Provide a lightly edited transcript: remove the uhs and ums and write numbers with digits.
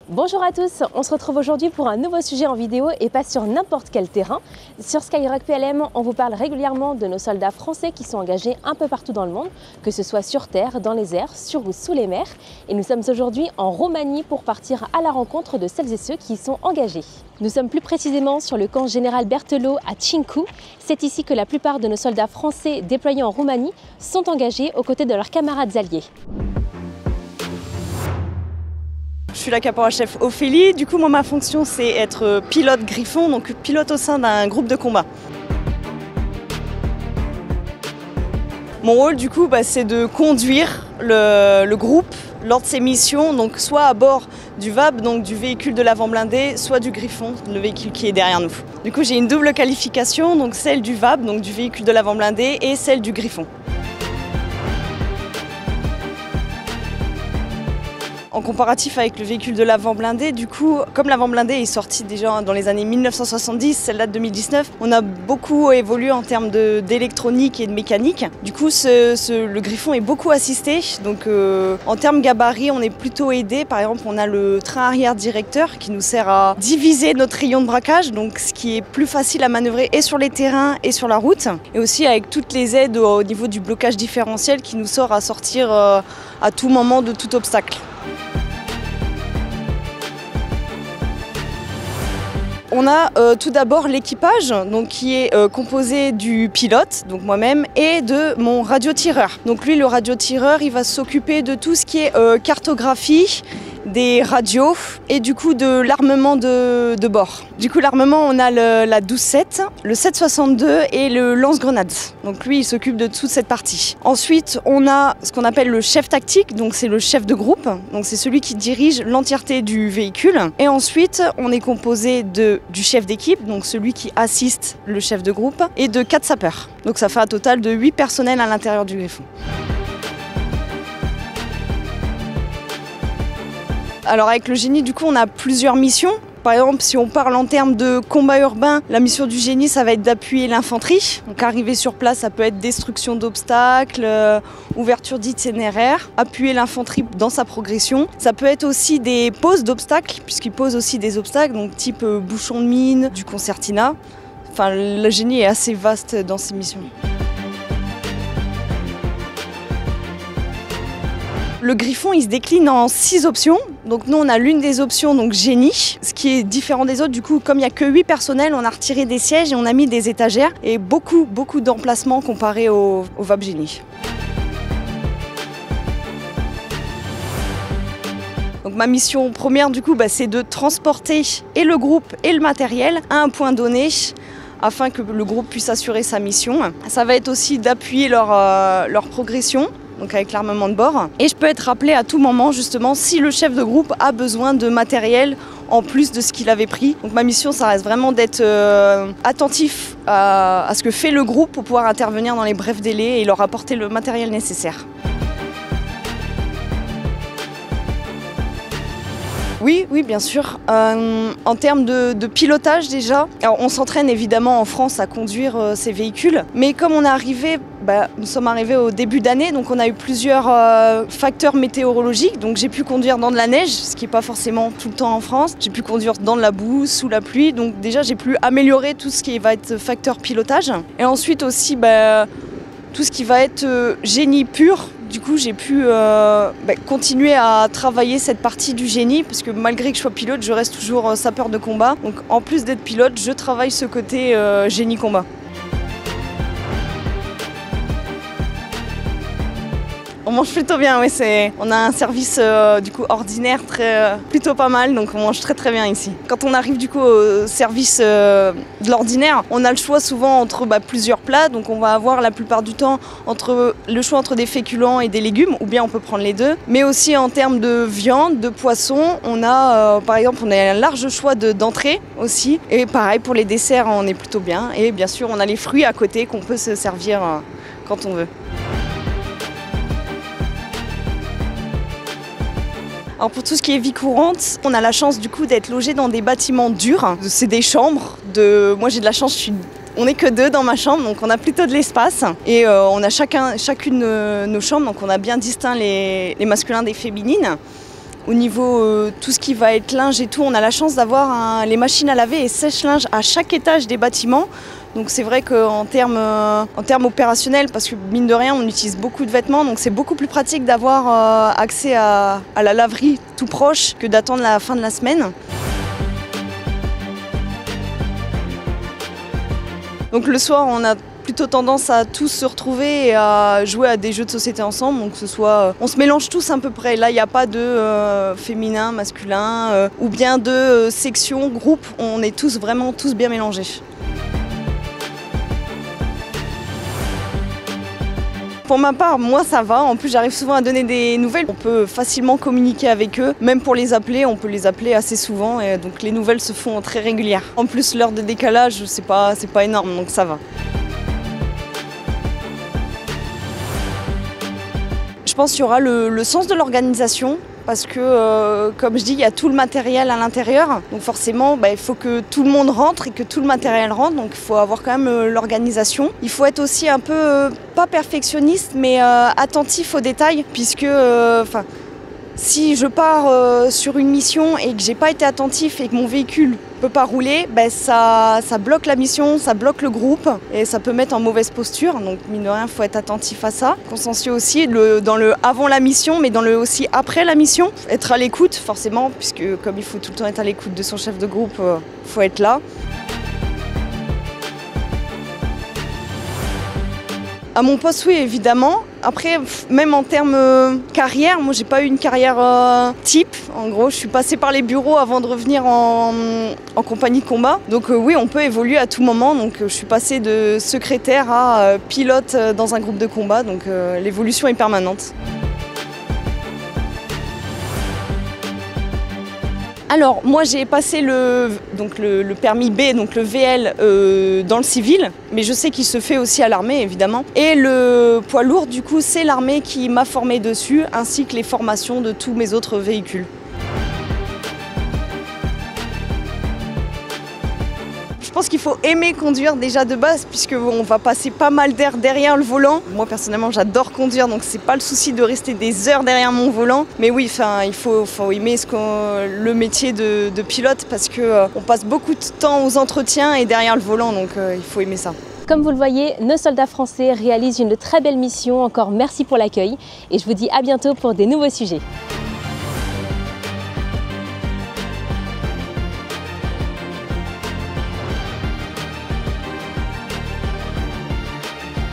Bonjour à tous, on se retrouve aujourd'hui pour un nouveau sujet en vidéo et pas sur n'importe quel terrain. Sur Skyrock PLM, on vous parle régulièrement de nos soldats français qui sont engagés un peu partout dans le monde, que ce soit sur terre, dans les airs, sur ou sous les mers. Et nous sommes aujourd'hui en Roumanie pour partir à la rencontre de celles et ceux qui y sont engagés. Nous sommes plus précisément sur le camp général Berthelot à Cincu. C'est ici que la plupart de nos soldats français déployés en Roumanie sont engagés aux côtés de leurs camarades alliés. Je suis la caporal-chef Ophélie, du coup moi ma fonction c'est être pilote Griffon, donc pilote au sein d'un groupe de combat. Mon rôle du coup c'est de conduire le groupe lors de ses missions, donc soit à bord du VAB, donc du véhicule de l'avant blindé, soit du Griffon, le véhicule qui est derrière nous. Du coup j'ai une double qualification, donc celle du VAB, donc du véhicule de l'avant blindé, et celle du Griffon. En comparatif avec le véhicule de l'avant blindé, du coup, comme l'avant blindé est sorti déjà dans les années 1970, celle-là de 2019, on a beaucoup évolué en termes d'électronique et de mécanique. Du coup, le Griffon est beaucoup assisté, donc en termes gabarit, on est plutôt aidé. Par exemple, on a le train arrière directeur qui nous sert à diviser notre rayon de braquage, donc ce qui est plus facile à manœuvrer et sur les terrains et sur la route. Et aussi avec toutes les aides au niveau du blocage différentiel qui nous sort à sortir à tout moment de tout obstacle. On a tout d'abord l'équipage qui est composé du pilote, donc moi-même, et de mon radiotireur. Donc lui, le radiotireur, il va s'occuper de tout ce qui est cartographie, des radios et du coup de l'armement de bord. Du coup l'armement, on a la 12-7, le 7,62 et le lance-grenade. Donc lui, il s'occupe de toute cette partie. Ensuite, on a ce qu'on appelle le chef tactique, donc c'est le chef de groupe. Donc c'est celui qui dirige l'entièreté du véhicule. Et ensuite, on est composé du chef d'équipe, donc celui qui assiste le chef de groupe, et de 4 sapeurs. Donc ça fait un total de 8 personnels à l'intérieur du Griffon. Alors avec le génie, du coup, on a plusieurs missions. Par exemple, si on parle en termes de combat urbain, la mission du génie, ça va être d'appuyer l'infanterie. Donc arriver sur place, ça peut être destruction d'obstacles, ouverture d'itinéraire, appuyer l'infanterie dans sa progression. Ça peut être aussi des poses d'obstacles, puisqu'il pose aussi des obstacles, donc type bouchon de mine, du concertina. Enfin, le génie est assez vaste dans ses missions. Le Griffon, il se décline en 6 options. Donc nous, on a l'une des options, donc génie, ce qui est différent des autres. Du coup, comme il n'y a que 8 personnels, on a retiré des sièges et on a mis des étagères et beaucoup d'emplacements comparé au VAB génie. Donc ma mission première, du coup, c'est de transporter et le groupe et le matériel à un point donné afin que le groupe puisse assurer sa mission. Ça va être aussi d'appuyer leur progression, donc avec l'armement de bord. Et je peux être rappelé à tout moment, justement, si le chef de groupe a besoin de matériel en plus de ce qu'il avait pris. Donc ma mission, ça reste vraiment d'être attentif à ce que fait le groupe pour pouvoir intervenir dans les brefs délais et leur apporter le matériel nécessaire. Oui, bien sûr. En termes de pilotage déjà, alors on s'entraîne évidemment en France à conduire ces véhicules, mais comme on est arrivé, nous sommes arrivés au début d'année, donc on a eu plusieurs facteurs météorologiques. Donc j'ai pu conduire dans de la neige, ce qui n'est pas forcément tout le temps en France. J'ai pu conduire dans de la boue, sous la pluie, donc déjà j'ai pu améliorer tout ce qui va être facteur pilotage. Et ensuite aussi tout ce qui va être génie pur. Du coup, j'ai pu continuer à travailler cette partie du génie, parce que malgré que je sois pilote, je reste toujours sapeur de combat. Donc en plus d'être pilote, je travaille ce côté génie combat. On mange plutôt bien, oui. On a un service du coup ordinaire plutôt pas mal, donc on mange très bien ici. Quand on arrive du coup au service de l'ordinaire, on a le choix souvent entre plusieurs plats, donc on va avoir la plupart du temps le choix entre des féculents et des légumes, ou bien on peut prendre les deux. Mais aussi en termes de viande, de poisson, on a par exemple un large choix d'entrées aussi. Et pareil pour les desserts, on est plutôt bien. Et bien sûr, on a les fruits à côté qu'on peut se servir quand on veut. Alors pour tout ce qui est vie courante, on a la chance du coup d'être logé dans des bâtiments durs. C'est des chambres. Moi j'ai de la chance, on n'est que 2 dans ma chambre, donc on a plutôt de l'espace. Et on a chacune nos chambres, donc on a bien distinct les masculins des féminines. Au niveau tout ce qui va être linge et tout, on a la chance d'avoir les machines à laver et sèche-linge à chaque étage des bâtiments. Donc c'est vrai qu'en termes opérationnels, parce que mine de rien on utilise beaucoup de vêtements, donc c'est beaucoup plus pratique d'avoir accès à la laverie tout proche que d'attendre la fin de la semaine. Donc le soir on a plutôt tendance à tous se retrouver et à jouer à des jeux de société ensemble, donc on se mélange tous à peu près. Là il n'y a pas de féminin, masculin ou bien de section, groupe, on est vraiment tous bien mélangés. Pour ma part, moi ça va, en plus j'arrive souvent à donner des nouvelles. On peut facilement communiquer avec eux, même pour les appeler, on peut les appeler assez souvent et donc les nouvelles se font très régulières. En plus l'heure de décalage, c'est pas énorme, donc ça va. Je pense qu'il y aura le sens de l'organisation. Parce que, comme je dis, il y a tout le matériel à l'intérieur. Donc forcément, il faut que tout le monde rentre et que tout le matériel rentre. Donc il faut avoir quand même l'organisation. Il faut être aussi un peu, pas perfectionniste, mais attentif aux détails. Puisque si je pars sur une mission et que j'ai pas été attentif et que mon véhicule peut pas rouler, ça bloque la mission, ça bloque le groupe et ça peut mettre en mauvaise posture. Donc mine de rien, il faut être attentif à ça. Consciencieux aussi dans le avant la mission, mais dans le aussi après la mission. Être à l'écoute forcément, puisque comme il faut tout le temps être à l'écoute de son chef de groupe, faut être là. À mon poste, oui, évidemment. Après, même en termes carrière, moi, j'ai pas eu une carrière type. En gros, je suis passée par les bureaux avant de revenir en compagnie de combat. Donc oui, on peut évoluer à tout moment. Donc je suis passée de secrétaire à pilote dans un groupe de combat. Donc l'évolution est permanente. Alors moi j'ai passé le permis B, donc le VL dans le civil, mais je sais qu'il se fait aussi à l'armée évidemment. Et le poids lourd du coup c'est l'armée qui m'a formé dessus, ainsi que les formations de tous mes autres véhicules. Je pense qu'il faut aimer conduire déjà de base, puisqu'on va passer pas mal d'heures derrière le volant. Moi personnellement j'adore conduire, donc c'est pas le souci de rester des heures derrière mon volant. Mais oui, il faut aimer le métier de pilote, parce qu'on passe beaucoup de temps aux entretiens et derrière le volant, donc il faut aimer ça. Comme vous le voyez, nos soldats français réalisent une très belle mission. Encore merci pour l'accueil et je vous dis à bientôt pour des nouveaux sujets.